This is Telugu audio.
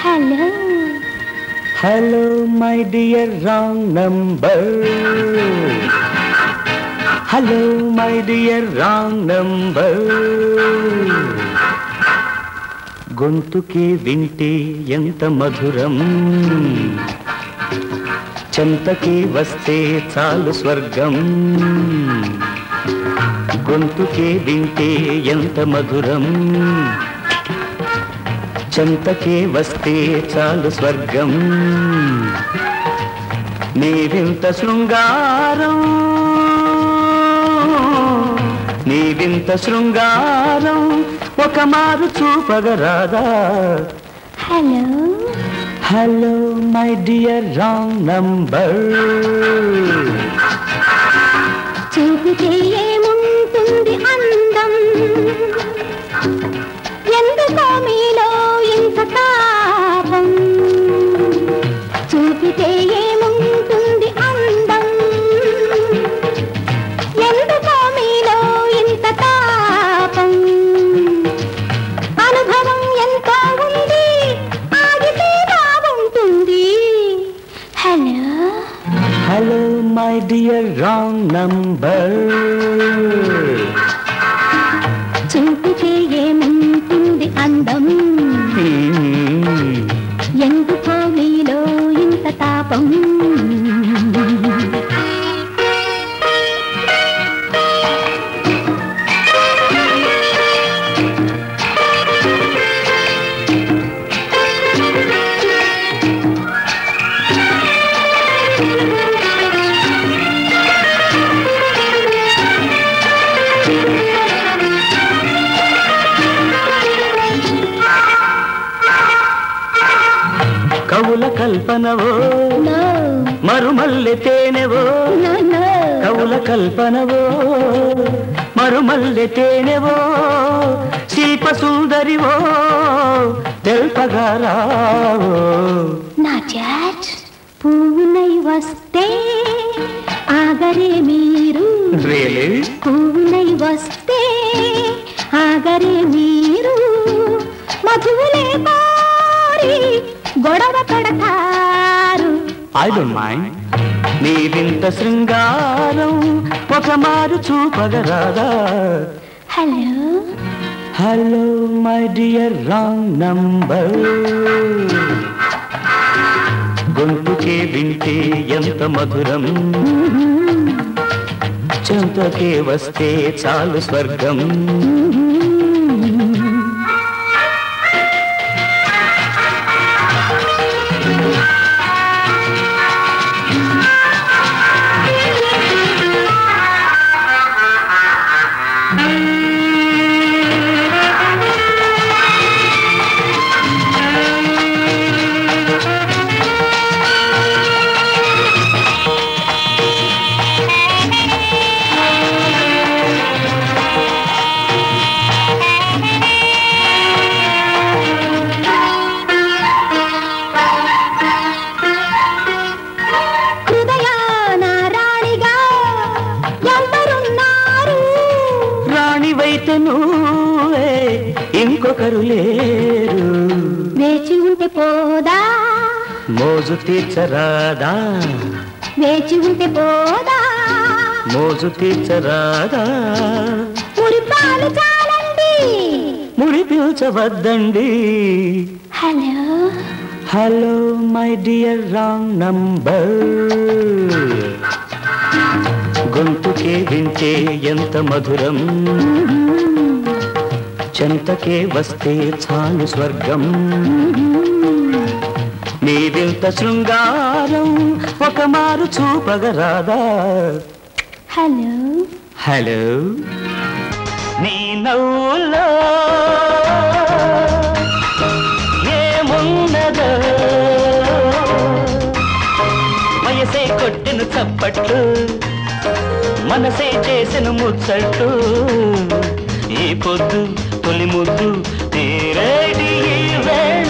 Hello. Hello, my dear wrong number. Hello, my dear wrong number. గొంతుకే వింటే ఎంత మధురం, చెంతకే వస్తే చాలు స్వర్గం. గొంతుకే వింటే ఎంత మధురం, చెంతకే వస్తే చాలు స్వర్గం. నీవింత శృంగారం, నీవింత శృంగారం ఒక మారు చూపగరాదా? Hello hello my dear wrong number. చూపితే ఏముంటుంది అందం, ఎందుకో మీలో ఇంత తాపం. చూపితే ఏముంటుంది అందం, ఎందుకో మీలో ఇంత తాపం. అనుభవం ఎంతో ఉంది, ఆగితే బాగుంటుంది. Hello hello my dear wrong number. చూపితే ఏముంటుంది అందం, ఎందుకో మీలో ఇంత తాపం. కవుల కల్పనవో మరుమల్లె తేనెవో, కవుల కల్పనవో మరుమల్లె తేనెవో, శిల్ప సుందరివో తెల్పగారావో. నా చాట్ పువ్వునై వస్తే ఆగరే మీరు, పువ్వునై వస్తే ఆగరే మీరు. మధువులే కోరి గొడవ పడతారు. I don't mind. నీవింత శృంగారం ఒక మారు చూపగరాదా? Hello hello my dear wrong number. గొంతుకే వింటే ఎంత మధురం, చెంతకే వస్తే చాలు స్వర్గం. నువ్వే ఇంకొకరు లేరు, వేచి ఉంటే పోదా మోజు తీర్చరాదా? వేచి ఉంటే పోదా మోజు తీర్చరాదా? మురిపాలు చాలండి, మురి పిల్చవద్దండి. Hello hello my dear wrong number. గొంతుకే వింటే ఎంత మధురం, చెంతకే వస్తే చాలు స్వర్గం. నీవింత శృంగారం ఒక మారు చూపగరాదా? హలో హలో నీ నవ్వులో ఏమున్నదో, వయసే కొట్టిన చప్పట్లు, మనసే చేసిన ముచ్చట్లు. ఈ పొద్దు తొలి ముద్దు తీరేటి ఈ వేళ